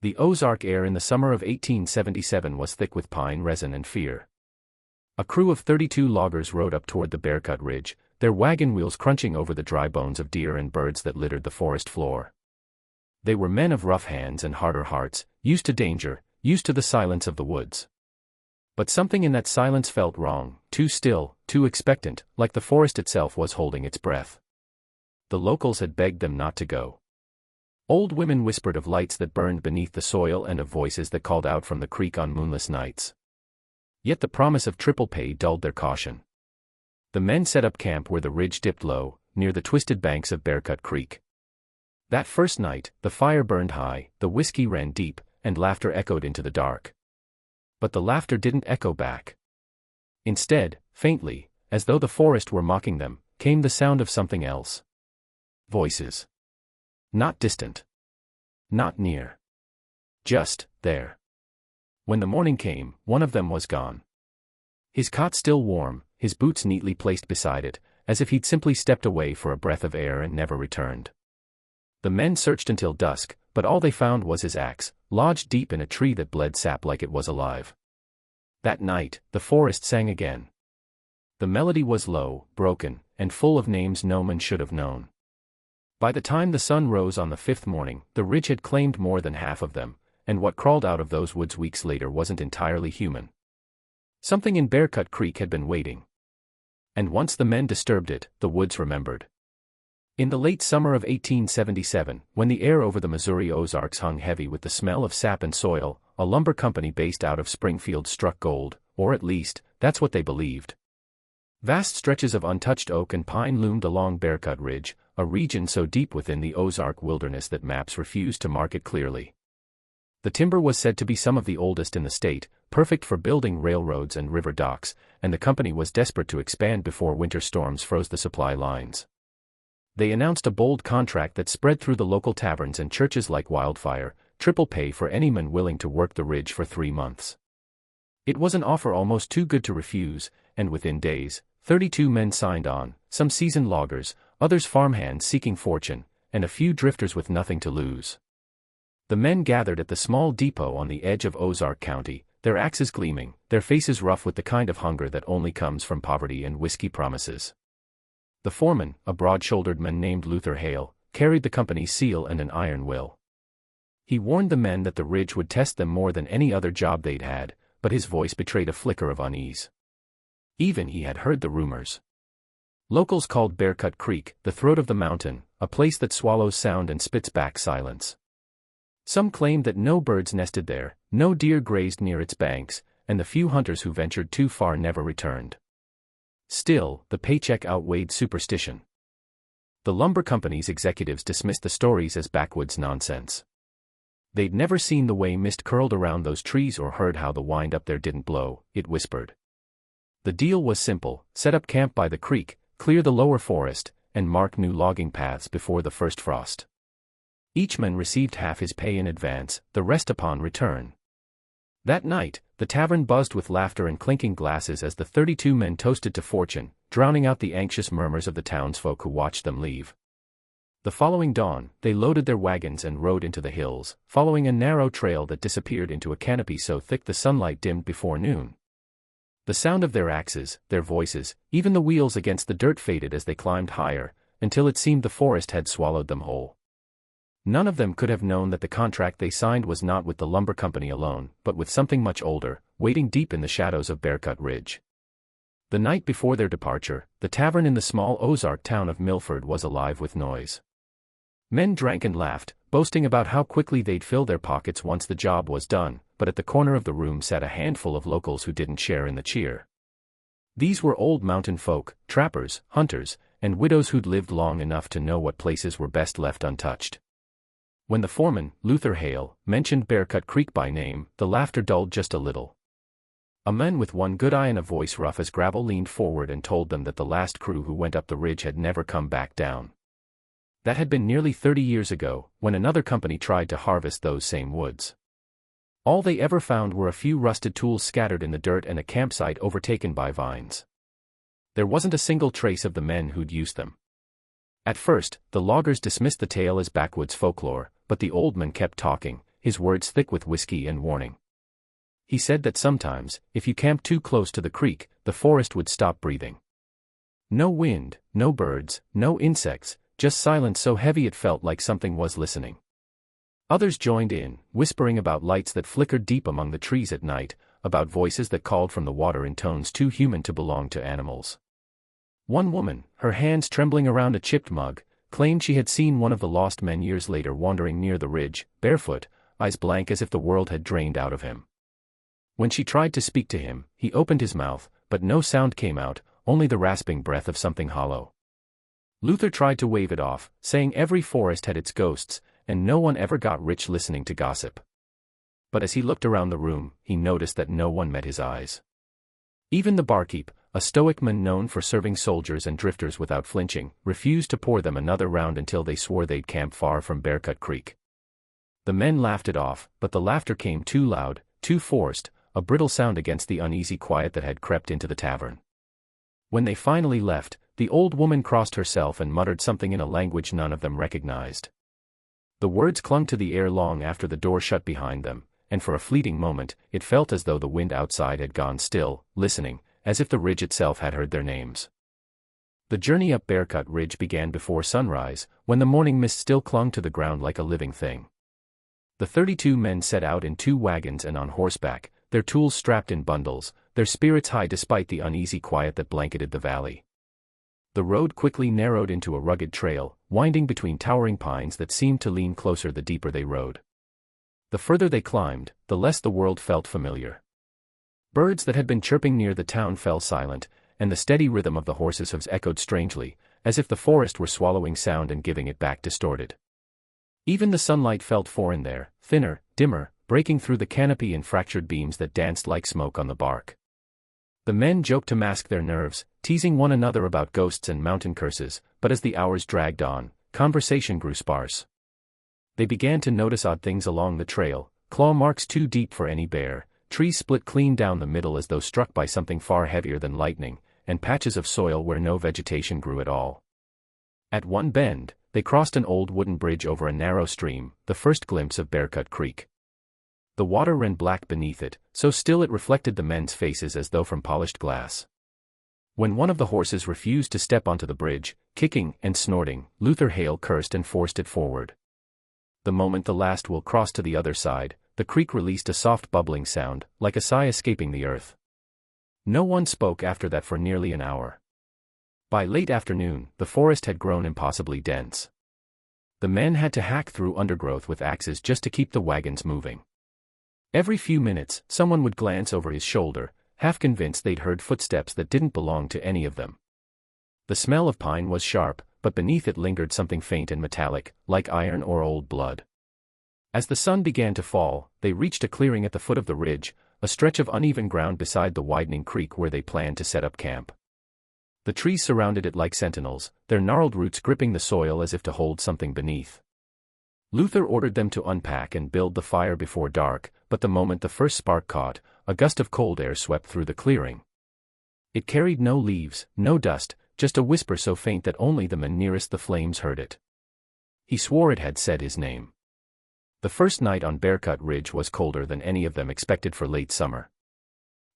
The Ozark air in the summer of 1877 was thick with pine resin and fear. A crew of 32 loggers rode up toward the Bearcut Ridge, their wagon wheels crunching over the dry bones of deer and birds that littered the forest floor. They were men of rough hands and harder hearts, used to danger, used to the silence of the woods. But something in that silence felt wrong, too still, too expectant, like the forest itself was holding its breath. The locals had begged them not to go. Old women whispered of lights that burned beneath the soil and of voices that called out from the creek on moonless nights. Yet the promise of triple pay dulled their caution. The men set up camp where the ridge dipped low, near the twisted banks of Bearcut Creek. That first night, the fire burned high, the whiskey ran deep, and laughter echoed into the dark. But the laughter didn't echo back. Instead, faintly, as though the forest were mocking them, came the sound of something else. Voices. Not distant. Not near. Just there. When the morning came, one of them was gone. His cot still warm, his boots neatly placed beside it, as if he'd simply stepped away for a breath of air and never returned. The men searched until dusk, but all they found was his axe, lodged deep in a tree that bled sap like it was alive. That night, the forest sang again. The melody was low, broken, and full of names no man should have known. By the time the sun rose on the fifth morning, the ridge had claimed more than half of them, and what crawled out of those woods weeks later wasn't entirely human. Something in Bearcut Creek had been waiting. And once the men disturbed it, the woods remembered. In the late summer of 1877, when the air over the Missouri Ozarks hung heavy with the smell of sap and soil, a lumber company based out of Springfield struck gold, or at least, that's what they believed. Vast stretches of untouched oak and pine loomed along Bearcut Ridge, a region so deep within the Ozark wilderness that maps refused to mark it clearly. The timber was said to be some of the oldest in the state, perfect for building railroads and river docks, and the company was desperate to expand before winter storms froze the supply lines. They announced a bold contract that spread through the local taverns and churches like wildfire, triple pay for any man willing to work the ridge for 3 months. It was an offer almost too good to refuse, and within days, 32 men signed on, some seasoned loggers, others farmhands seeking fortune, and a few drifters with nothing to lose. The men gathered at the small depot on the edge of Ozark County, their axes gleaming, their faces rough with the kind of hunger that only comes from poverty and whiskey promises. The foreman, a broad-shouldered man named Luther Hale, carried the company's seal and an iron will. He warned the men that the ridge would test them more than any other job they'd had, but his voice betrayed a flicker of unease. Even he had heard the rumors. Locals called Bearcut Creek the throat of the mountain, a place that swallows sound and spits back silence. Some claimed that no birds nested there, no deer grazed near its banks, and the few hunters who ventured too far never returned. Still, the paycheck outweighed superstition. The lumber company's executives dismissed the stories as backwoods nonsense. They'd never seen the way mist curled around those trees or heard how the wind up there didn't blow, it whispered. The deal was simple: set up camp by the creek, clear the lower forest, and mark new logging paths before the first frost. Each man received half his pay in advance, the rest upon return. That night, the tavern buzzed with laughter and clinking glasses as the 32 men toasted to fortune, drowning out the anxious murmurs of the townsfolk who watched them leave. The following dawn, they loaded their wagons and rode into the hills, following a narrow trail that disappeared into a canopy so thick the sunlight dimmed before noon. The sound of their axes, their voices, even the wheels against the dirt faded as they climbed higher, until it seemed the forest had swallowed them whole. None of them could have known that the contract they signed was not with the lumber company alone, but with something much older, waiting deep in the shadows of Bearcut Ridge. The night before their departure, the tavern in the small Ozark town of Milford was alive with noise. Men drank and laughed, boasting about how quickly they'd fill their pockets once the job was done, but at the corner of the room sat a handful of locals who didn't share in the cheer. These were old mountain folk, trappers, hunters, and widows who'd lived long enough to know what places were best left untouched. When the foreman, Luther Hale, mentioned Bearcut Creek by name, the laughter dulled just a little. A man with one good eye and a voice rough as gravel leaned forward and told them that the last crew who went up the ridge had never come back down. That had been nearly 30 years ago, when another company tried to harvest those same woods. All they ever found were a few rusted tools scattered in the dirt and a campsite overtaken by vines. There wasn't a single trace of the men who'd used them. At first, the loggers dismissed the tale as backwoods folklore, but the old man kept talking, his words thick with whiskey and warning. He said that sometimes, if you camped too close to the creek, the forest would stop breathing. No wind, no birds, no insects, just silence so heavy it felt like something was listening. Others joined in, whispering about lights that flickered deep among the trees at night, about voices that called from the water in tones too human to belong to animals. One woman, her hands trembling around a chipped mug, claimed she had seen one of the lost men years later wandering near the ridge, barefoot, eyes blank as if the world had drained out of him. When she tried to speak to him, he opened his mouth, but no sound came out, only the rasping breath of something hollow. Luther tried to wave it off, saying every forest had its ghosts, and no one ever got rich listening to gossip. But as he looked around the room, he noticed that no one met his eyes. Even the barkeep, a stoic man known for serving soldiers and drifters without flinching, refused to pour them another round until they swore they'd camp far from Bearcut Creek. The men laughed it off, but the laughter came too loud, too forced, a brittle sound against the uneasy quiet that had crept into the tavern. When they finally left, the old woman crossed herself and muttered something in a language none of them recognized. The words clung to the air long after the door shut behind them, and for a fleeting moment, it felt as though the wind outside had gone still, listening, as if the ridge itself had heard their names. The journey up Bearcut Ridge began before sunrise, when the morning mist still clung to the ground like a living thing. The 32 men set out in 2 wagons and on horseback, their tools strapped in bundles, their spirits high despite the uneasy quiet that blanketed the valley. The road quickly narrowed into a rugged trail, winding between towering pines that seemed to lean closer the deeper they rode. The further they climbed, the less the world felt familiar. Birds that had been chirping near the town fell silent, and the steady rhythm of the horses' hooves echoed strangely, as if the forest were swallowing sound and giving it back distorted. Even the sunlight felt foreign there, thinner, dimmer, breaking through the canopy in fractured beams that danced like smoke on the bark. The men joked to mask their nerves, teasing one another about ghosts and mountain curses, but as the hours dragged on, conversation grew sparse. They began to notice odd things along the trail, claw marks too deep for any bear, trees split clean down the middle as though struck by something far heavier than lightning, and patches of soil where no vegetation grew at all. At one bend, they crossed an old wooden bridge over a narrow stream, the first glimpse of Bearcut Creek. The water ran black beneath it, so still it reflected the men's faces as though from polished glass. When one of the horses refused to step onto the bridge, kicking and snorting, Luther Hale cursed and forced it forward. The moment the last wheel crossed to the other side, the creek released a soft bubbling sound, like a sigh escaping the earth. No one spoke after that for nearly an hour. By late afternoon, the forest had grown impossibly dense. The men had to hack through undergrowth with axes just to keep the wagons moving. Every few minutes, someone would glance over his shoulder, half convinced they'd heard footsteps that didn't belong to any of them. The smell of pine was sharp, but beneath it lingered something faint and metallic, like iron or old blood. As the sun began to fall, they reached a clearing at the foot of the ridge, a stretch of uneven ground beside the widening creek where they planned to set up camp. The trees surrounded it like sentinels, their gnarled roots gripping the soil as if to hold something beneath. Luther ordered them to unpack and build the fire before dark, but the moment the first spark caught, a gust of cold air swept through the clearing. It carried no leaves, no dust, just a whisper so faint that only the men nearest the flames heard it. He swore it had said his name. The first night on Bearcut Ridge was colder than any of them expected for late summer.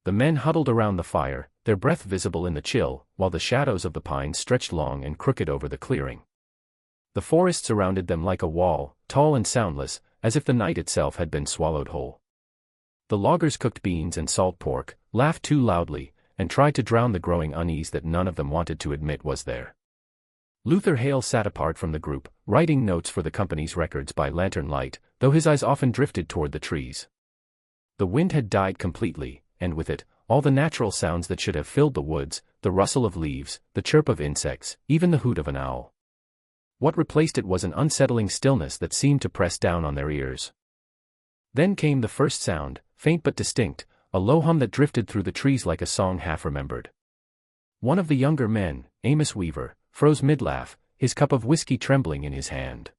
The men huddled around the fire, their breath visible in the chill, while the shadows of the pines stretched long and crooked over the clearing. The forest surrounded them like a wall, tall and soundless, as if the night itself had been swallowed whole. The loggers cooked beans and salt pork, laughed too loudly, and tried to drown the growing unease that none of them wanted to admit was there. Luther Hale sat apart from the group, writing notes for the company's records by lantern light, though his eyes often drifted toward the trees. The wind had died completely, and with it, all the natural sounds that should have filled the woods, the rustle of leaves, the chirp of insects, even the hoot of an owl. What replaced it was an unsettling stillness that seemed to press down on their ears. Then came the first sound, faint but distinct, a low hum that drifted through the trees like a song half remembered. One of the younger men, Amos Weaver, froze mid-laugh, his cup of whiskey trembling in his hand.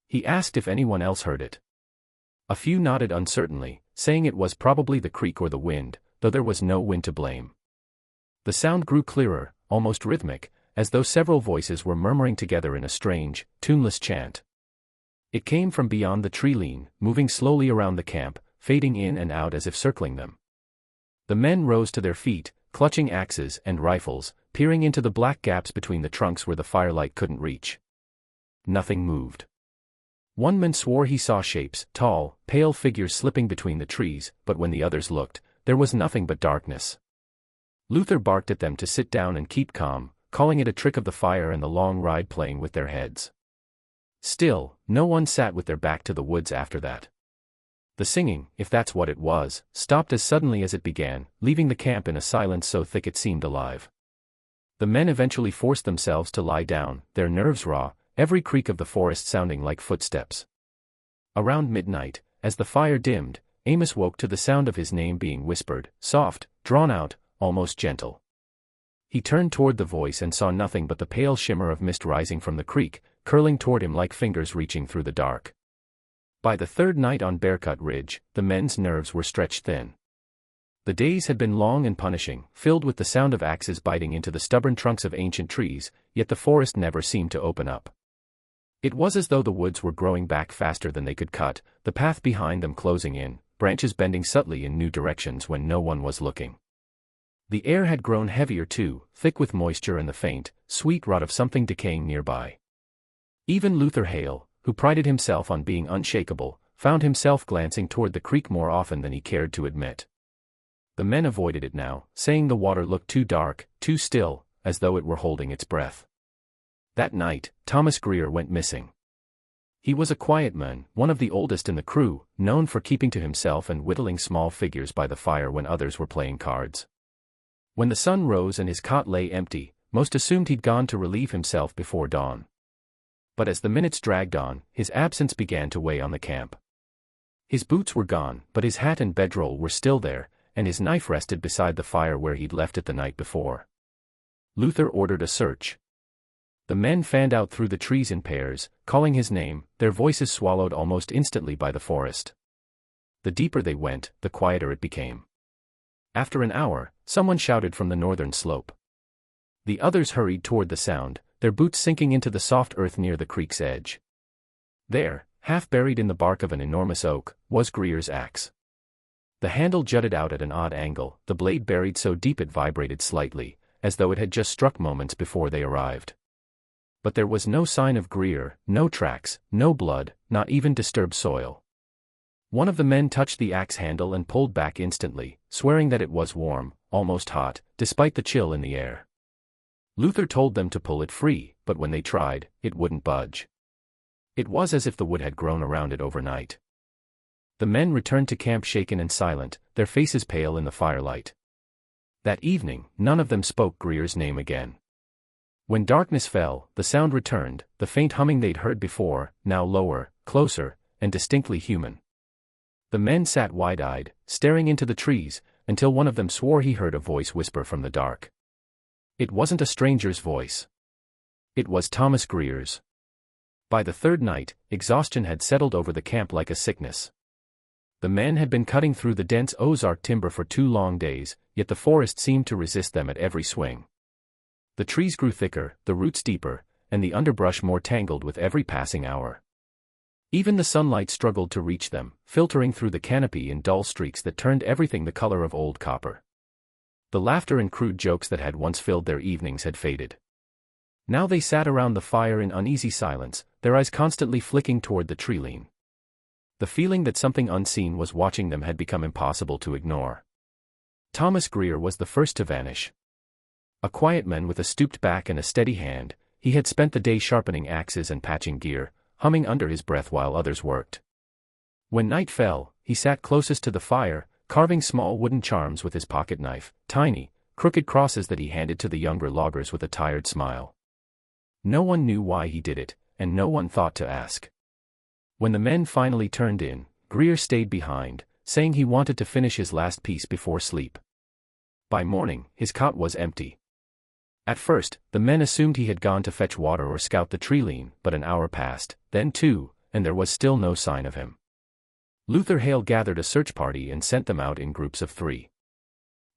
He asked if anyone else heard it. A few nodded uncertainly, saying it was probably the creek or the wind, though there was no wind to blame. The sound grew clearer, almost rhythmic, as though several voices were murmuring together in a strange, tuneless chant. It came from beyond the tree line, moving slowly around the camp, fading in and out as if circling them. The men rose to their feet, clutching axes and rifles, peering into the black gaps between the trunks where the firelight couldn't reach. Nothing moved. One man swore he saw shapes, tall, pale figures slipping between the trees, but when the others looked, there was nothing but darkness. Luther barked at them to sit down and keep calm, calling it a trick of the fire and the long ride playing with their heads. Still, no one sat with their back to the woods after that. The singing, if that's what it was, stopped as suddenly as it began, leaving the camp in a silence so thick it seemed alive. The men eventually forced themselves to lie down, their nerves raw, every creak of the forest sounding like footsteps. Around midnight, as the fire dimmed, Amos woke to the sound of his name being whispered, soft, drawn out, almost gentle. He turned toward the voice and saw nothing but the pale shimmer of mist rising from the creek, curling toward him like fingers reaching through the dark. By the third night on Bearcut Ridge, the men's nerves were stretched thin. The days had been long and punishing, filled with the sound of axes biting into the stubborn trunks of ancient trees, yet the forest never seemed to open up. It was as though the woods were growing back faster than they could cut, the path behind them closing in, branches bending subtly in new directions when no one was looking. The air had grown heavier too, thick with moisture and the faint, sweet rot of something decaying nearby. Even Luther Hale, who prided himself on being unshakable, found himself glancing toward the creek more often than he cared to admit. The men avoided it now, saying the water looked too dark, too still, as though it were holding its breath. That night, Thomas Greer went missing. He was a quiet man, one of the oldest in the crew, known for keeping to himself and whittling small figures by the fire when others were playing cards. When the sun rose and his cot lay empty, most assumed he'd gone to relieve himself before dawn. But as the minutes dragged on, his absence began to weigh on the camp. His boots were gone, but his hat and bedroll were still there, and his knife rested beside the fire where he'd left it the night before. Luther ordered a search. The men fanned out through the trees in pairs, calling his name, their voices swallowed almost instantly by the forest. The deeper they went, the quieter it became. After an hour, someone shouted from the northern slope. The others hurried toward the sound, their boots sinking into the soft earth near the creek's edge. There, half buried in the bark of an enormous oak, was Greer's axe. The handle jutted out at an odd angle, the blade buried so deep it vibrated slightly, as though it had just struck moments before they arrived. But there was no sign of Greer, no tracks, no blood, not even disturbed soil. One of the men touched the axe handle and pulled back instantly, swearing that it was warm, almost hot, despite the chill in the air. Luther told them to pull it free, but when they tried, it wouldn't budge. It was as if the wood had grown around it overnight. The men returned to camp shaken and silent, their faces pale in the firelight. That evening, none of them spoke Greer's name again. When darkness fell, the sound returned, the faint humming they'd heard before, now lower, closer, and distinctly human. The men sat wide-eyed, staring into the trees, until one of them swore he heard a voice whisper from the dark. It wasn't a stranger's voice. It was Thomas Greer's. By the third night, exhaustion had settled over the camp like a sickness. The men had been cutting through the dense Ozark timber for 2 long days, yet the forest seemed to resist them at every swing. The trees grew thicker, the roots deeper, and the underbrush more tangled with every passing hour. Even the sunlight struggled to reach them, filtering through the canopy in dull streaks that turned everything the color of old copper. The laughter and crude jokes that had once filled their evenings had faded. Now they sat around the fire in uneasy silence, their eyes constantly flicking toward the tree line. The feeling that something unseen was watching them had become impossible to ignore. Thomas Greer was the first to vanish. A quiet man with a stooped back and a steady hand, he had spent the day sharpening axes and patching gear, humming under his breath while others worked. When night fell, he sat closest to the fire, carving small wooden charms with his pocket knife, tiny, crooked crosses that he handed to the younger loggers with a tired smile. No one knew why he did it, and no one thought to ask. When the men finally turned in, Greer stayed behind, saying he wanted to finish his last piece before sleep. By morning, his cot was empty. At first, the men assumed he had gone to fetch water or scout the tree line, but an hour passed, then 2, and there was still no sign of him. Luther Hale gathered a search party and sent them out in groups of 3.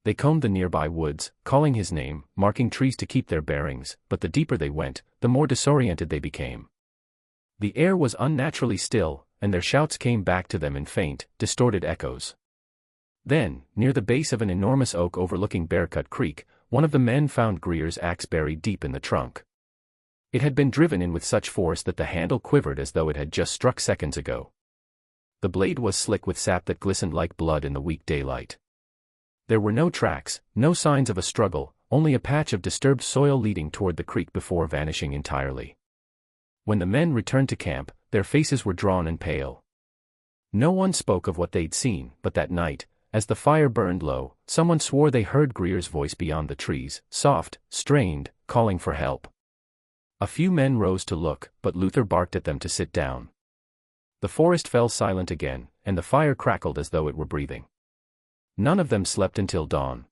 They combed the nearby woods, calling his name, marking trees to keep their bearings, but the deeper they went, the more disoriented they became. The air was unnaturally still, and their shouts came back to them in faint, distorted echoes. Then, near the base of an enormous oak overlooking Bearcut Creek, one of the men found Greer's axe buried deep in the trunk. It had been driven in with such force that the handle quivered as though it had just struck seconds ago. The blade was slick with sap that glistened like blood in the weak daylight. There were no tracks, no signs of a struggle, only a patch of disturbed soil leading toward the creek before vanishing entirely. When the men returned to camp, their faces were drawn and pale. No one spoke of what they'd seen, but that night, as the fire burned low, someone swore they heard Greer's voice beyond the trees, soft, strained, calling for help. A few men rose to look, but Luther barked at them to sit down. The forest fell silent again, and the fire crackled as though it were breathing. None of them slept until dawn.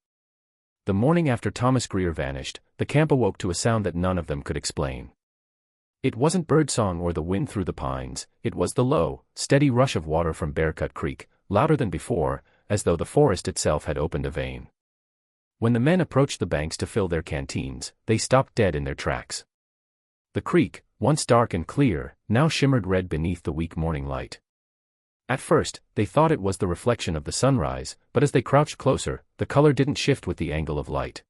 The morning after Thomas Greer vanished, the camp awoke to a sound that none of them could explain. It wasn't birdsong or the wind through the pines, it was the low, steady rush of water from Bearcut Creek, louder than before, as though the forest itself had opened a vein. When the men approached the banks to fill their canteens, they stopped dead in their tracks. The creek, once dark and clear, now shimmered red beneath the weak morning light. At first, they thought it was the reflection of the sunrise, but as they crouched closer, the color didn't shift with the angle of light.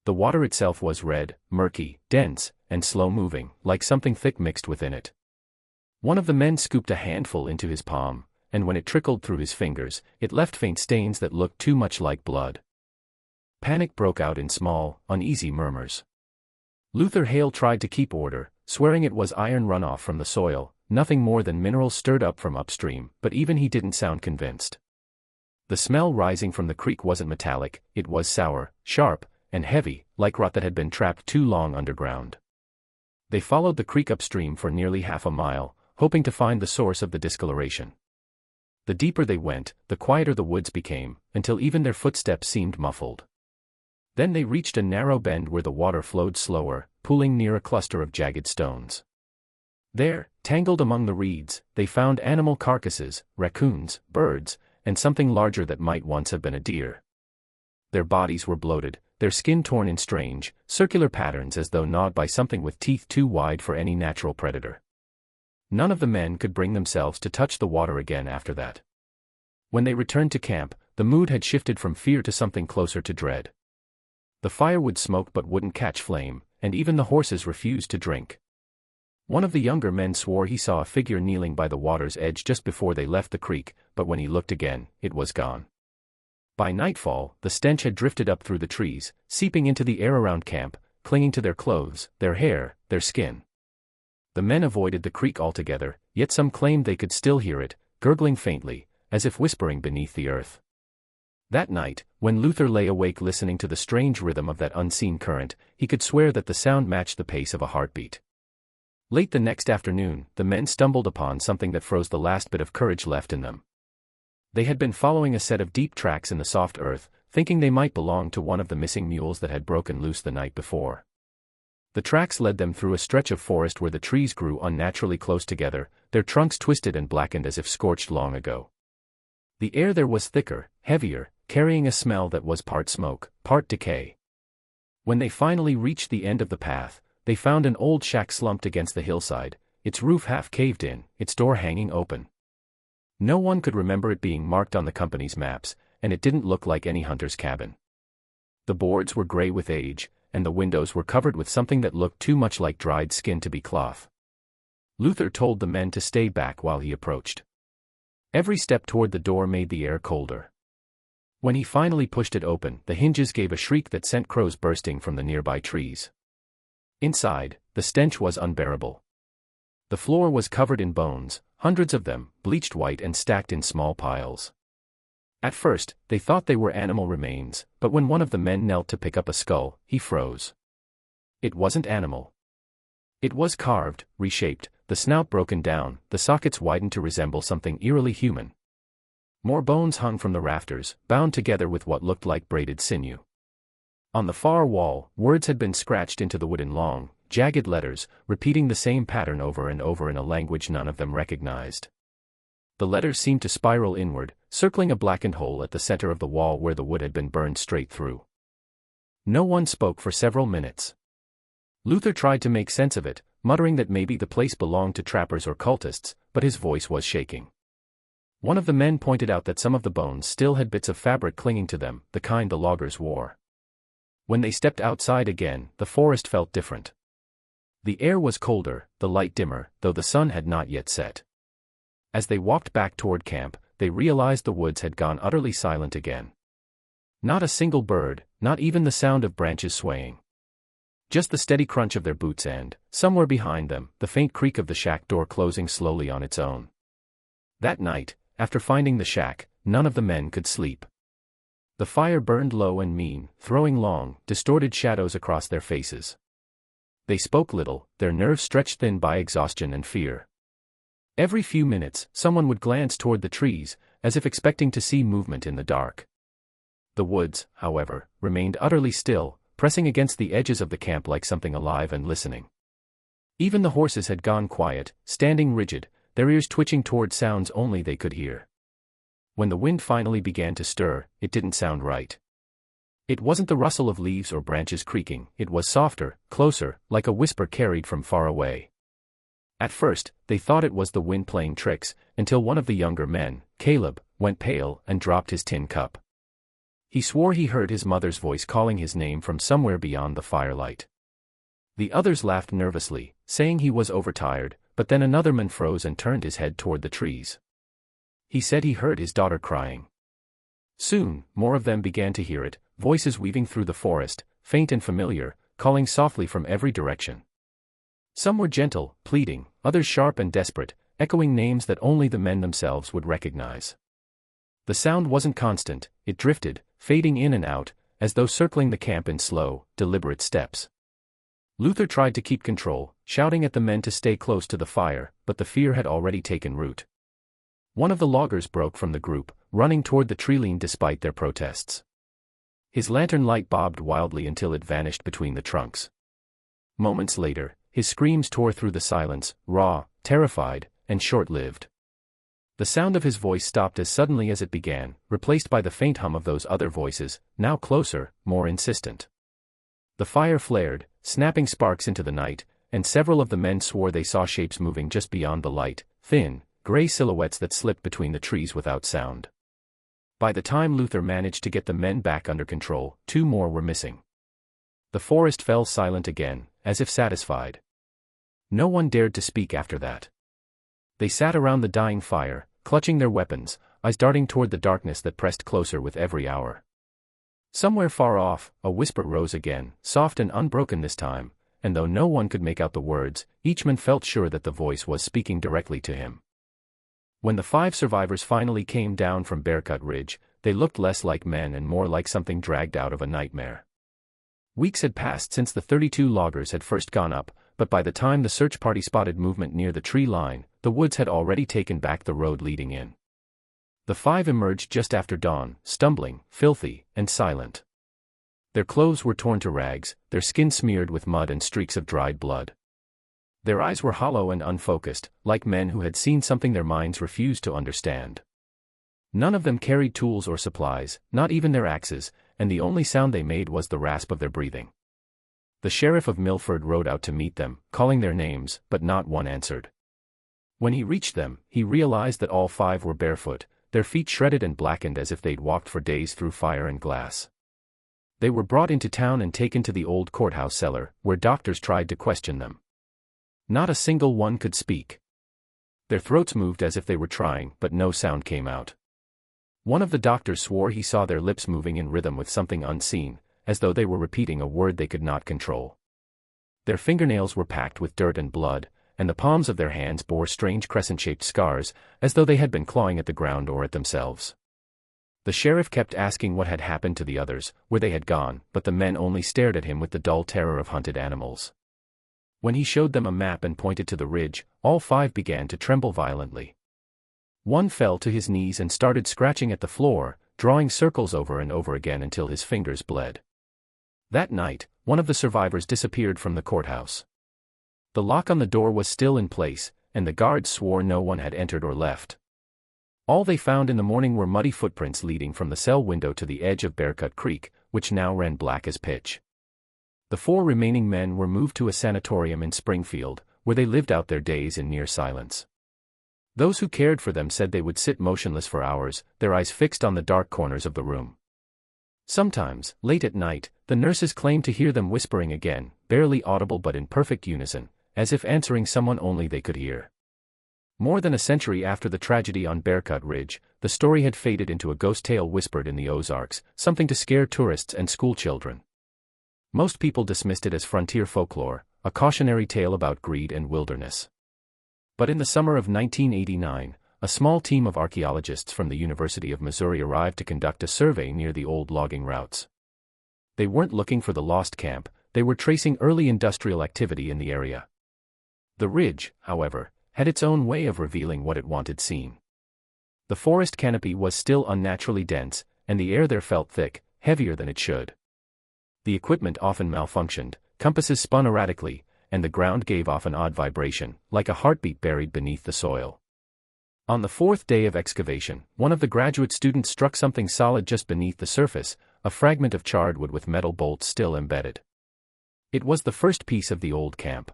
The water itself was red, murky, dense, and slow-moving, like something thick mixed within it. One of the men scooped a handful into his palm, and when it trickled through his fingers, it left faint stains that looked too much like blood. Panic broke out in small, uneasy murmurs. Luther Hale tried to keep order, swearing it was iron runoff from the soil, nothing more than minerals stirred up from upstream, but even he didn't sound convinced. The smell rising from the creek wasn't metallic, it was sour, sharp, and heavy, like rot that had been trapped too long underground. They followed the creek upstream for nearly half a mile, hoping to find the source of the discoloration. The deeper they went, the quieter the woods became, until even their footsteps seemed muffled. Then they reached a narrow bend where the water flowed slower, pooling near a cluster of jagged stones. There, tangled among the reeds, they found animal carcasses, raccoons, birds, and something larger that might once have been a deer. Their bodies were bloated, their skin torn in strange, circular patterns as though gnawed by something with teeth too wide for any natural predator. None of the men could bring themselves to touch the water again after that. When they returned to camp, the mood had shifted from fear to something closer to dread. The fire would smoke but wouldn't catch flame, and even the horses refused to drink. One of the younger men swore he saw a figure kneeling by the water's edge just before they left the creek, but when he looked again, it was gone. By nightfall, the stench had drifted up through the trees, seeping into the air around camp, clinging to their clothes, their hair, their skin. The men avoided the creek altogether, yet some claimed they could still hear it, gurgling faintly, as if whispering beneath the earth. That night, when Luther lay awake listening to the strange rhythm of that unseen current, he could swear that the sound matched the pace of a heartbeat. Late the next afternoon, the men stumbled upon something that froze the last bit of courage left in them. They had been following a set of deep tracks in the soft earth, thinking they might belong to one of the missing mules that had broken loose the night before. The tracks led them through a stretch of forest where the trees grew unnaturally close together, their trunks twisted and blackened as if scorched long ago. The air there was thicker, heavier, carrying a smell that was part smoke, part decay. When they finally reached the end of the path, they found an old shack slumped against the hillside, its roof half caved in, its door hanging open. No one could remember it being marked on the company's maps, and it didn't look like any hunter's cabin. The boards were gray with age, and the windows were covered with something that looked too much like dried skin to be cloth. Luther told the men to stay back while he approached. Every step toward the door made the air colder. When he finally pushed it open, the hinges gave a shriek that sent crows bursting from the nearby trees. Inside, the stench was unbearable. The floor was covered in bones, hundreds of them, bleached white and stacked in small piles. At first, they thought they were animal remains, but when one of the men knelt to pick up a skull, he froze. It wasn't animal. It was carved, reshaped, the snout broken down, the sockets widened to resemble something eerily human. More bones hung from the rafters, bound together with what looked like braided sinew. On the far wall, words had been scratched into the wood in long, jagged letters, repeating the same pattern over and over in a language none of them recognized. The letters seemed to spiral inward, circling a blackened hole at the center of the wall where the wood had been burned straight through. No one spoke for several minutes. Luther tried to make sense of it, muttering that maybe the place belonged to trappers or cultists, but his voice was shaking. One of the men pointed out that some of the bones still had bits of fabric clinging to them, the kind the loggers wore. When they stepped outside again, the forest felt different. The air was colder, the light dimmer, though the sun had not yet set. As they walked back toward camp, they realized the woods had gone utterly silent again. Not a single bird, not even the sound of branches swaying. Just the steady crunch of their boots and, somewhere behind them, the faint creak of the shack door closing slowly on its own. That night, after finding the shack, none of the men could sleep. The fire burned low and mean, throwing long, distorted shadows across their faces. They spoke little, their nerves stretched thin by exhaustion and fear. Every few minutes, someone would glance toward the trees, as if expecting to see movement in the dark. The woods, however, remained utterly still, pressing against the edges of the camp like something alive and listening. Even the horses had gone quiet, standing rigid, their ears twitching toward sounds only they could hear. When the wind finally began to stir, it didn't sound right. It wasn't the rustle of leaves or branches creaking, it was softer, closer, like a whisper carried from far away. At first, they thought it was the wind playing tricks, until one of the younger men, Caleb, went pale and dropped his tin cup. He swore he heard his mother's voice calling his name from somewhere beyond the firelight. The others laughed nervously, saying he was overtired, but then another man froze and turned his head toward the trees. He said he heard his daughter crying. Soon, more of them began to hear it, voices weaving through the forest, faint and familiar, calling softly from every direction. Some were gentle, pleading, others sharp and desperate, echoing names that only the men themselves would recognize. The sound wasn't constant, it drifted, fading in and out, as though circling the camp in slow, deliberate steps. Luther tried to keep control, shouting at the men to stay close to the fire, but the fear had already taken root. One of the loggers broke from the group, running toward the tree-line despite their protests. His lantern light bobbed wildly until it vanished between the trunks. Moments later, his screams tore through the silence, raw, terrified, and short-lived. The sound of his voice stopped as suddenly as it began, replaced by the faint hum of those other voices, now closer, more insistent. The fire flared, snapping sparks into the night, and several of the men swore they saw shapes moving just beyond the light, thin, gray silhouettes that slipped between the trees without sound. By the time Luther managed to get the men back under control, 2 more were missing. The forest fell silent again, as if satisfied. No one dared to speak after that. They sat around the dying fire, clutching their weapons, eyes darting toward the darkness that pressed closer with every hour. Somewhere far off, a whisper rose again, soft and unbroken this time, and though no one could make out the words, each man felt sure that the voice was speaking directly to him. When the 5 survivors finally came down from Bearcut Ridge, they looked less like men and more like something dragged out of a nightmare. Weeks had passed since the 32 loggers had first gone up, but by the time the search party spotted movement near the tree line, the woods had already taken back the road leading in. The 5 emerged just after dawn, stumbling, filthy, and silent. Their clothes were torn to rags, their skin smeared with mud and streaks of dried blood. Their eyes were hollow and unfocused, like men who had seen something their minds refused to understand. None of them carried tools or supplies, not even their axes, and the only sound they made was the rasp of their breathing. The sheriff of Milford rode out to meet them, calling their names, but not one answered. When he reached them, he realized that all 5 were barefoot, their feet shredded and blackened as if they'd walked for days through fire and glass. They were brought into town and taken to the old courthouse cellar, where doctors tried to question them. Not a single one could speak. Their throats moved as if they were trying, but no sound came out. One of the doctors swore he saw their lips moving in rhythm with something unseen, as though they were repeating a word they could not control. Their fingernails were packed with dirt and blood, and the palms of their hands bore strange crescent-shaped scars, as though they had been clawing at the ground or at themselves. The sheriff kept asking what had happened to the others, where they had gone, but the men only stared at him with the dull terror of hunted animals. When he showed them a map and pointed to the ridge, all 5 began to tremble violently. One fell to his knees and started scratching at the floor, drawing circles over and over again until his fingers bled. That night, one of the survivors disappeared from the courthouse. The lock on the door was still in place, and the guards swore no one had entered or left. All they found in the morning were muddy footprints leading from the cell window to the edge of Bearcut Creek, which now ran black as pitch. The 4 remaining men were moved to a sanatorium in Springfield, where they lived out their days in near silence. Those who cared for them said they would sit motionless for hours, their eyes fixed on the dark corners of the room. Sometimes, late at night, the nurses claimed to hear them whispering again, barely audible but in perfect unison, as if answering someone only they could hear. More than a century after the tragedy on Bearcut Ridge, the story had faded into a ghost tale whispered in the Ozarks, something to scare tourists and schoolchildren. Most people dismissed it as frontier folklore, a cautionary tale about greed and wilderness. But in the summer of 1989, a small team of archaeologists from the University of Missouri arrived to conduct a survey near the old logging routes. They weren't looking for the lost camp, they were tracing early industrial activity in the area. The ridge, however, had its own way of revealing what it wanted seen. The forest canopy was still unnaturally dense, and the air there felt thick, heavier than it should. The equipment often malfunctioned, compasses spun erratically, and the ground gave off an odd vibration, like a heartbeat buried beneath the soil. On the 4th day of excavation, one of the graduate students struck something solid just beneath the surface, a fragment of charred wood with metal bolts still embedded. It was the first piece of the old camp.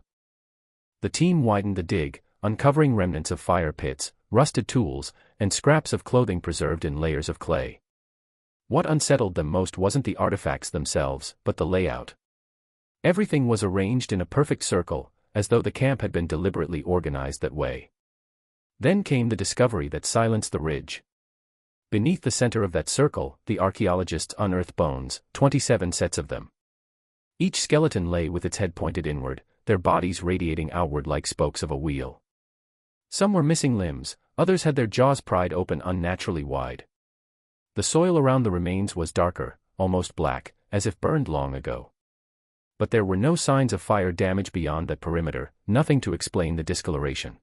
The team widened the dig, uncovering remnants of fire pits, rusted tools, and scraps of clothing preserved in layers of clay. What unsettled them most wasn't the artifacts themselves, but the layout. Everything was arranged in a perfect circle, as though the camp had been deliberately organized that way. Then came the discovery that silenced the ridge. Beneath the center of that circle, the archaeologists unearthed bones, 27 sets of them. Each skeleton lay with its head pointed inward, their bodies radiating outward like spokes of a wheel. Some were missing limbs, others had their jaws pried open unnaturally wide. The soil around the remains was darker, almost black, as if burned long ago. But there were no signs of fire damage beyond that perimeter, nothing to explain the discoloration.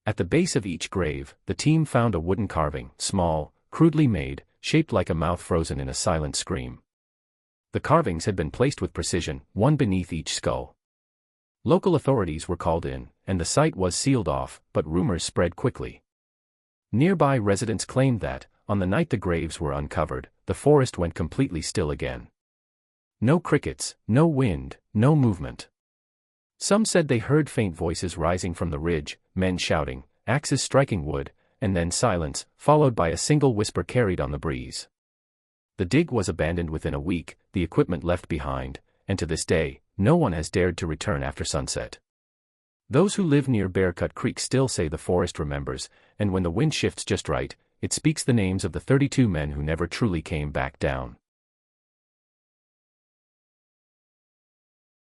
At the base of each grave, the team found a wooden carving, small, crudely made, shaped like a mouth frozen in a silent scream. The carvings had been placed with precision, one beneath each skull. Local authorities were called in, and the site was sealed off, but rumors spread quickly. Nearby residents claimed that, on the night the graves were uncovered, the forest went completely still again. No crickets, no wind, no movement. Some said they heard faint voices rising from the ridge, men shouting, axes striking wood, and then silence, followed by a single whisper carried on the breeze. The dig was abandoned within a week, the equipment left behind, and to this day, no one has dared to return after sunset. Those who live near Bearcut Creek still say the forest remembers, and when the wind shifts just right, it speaks the names of the 32 men who never truly came back down.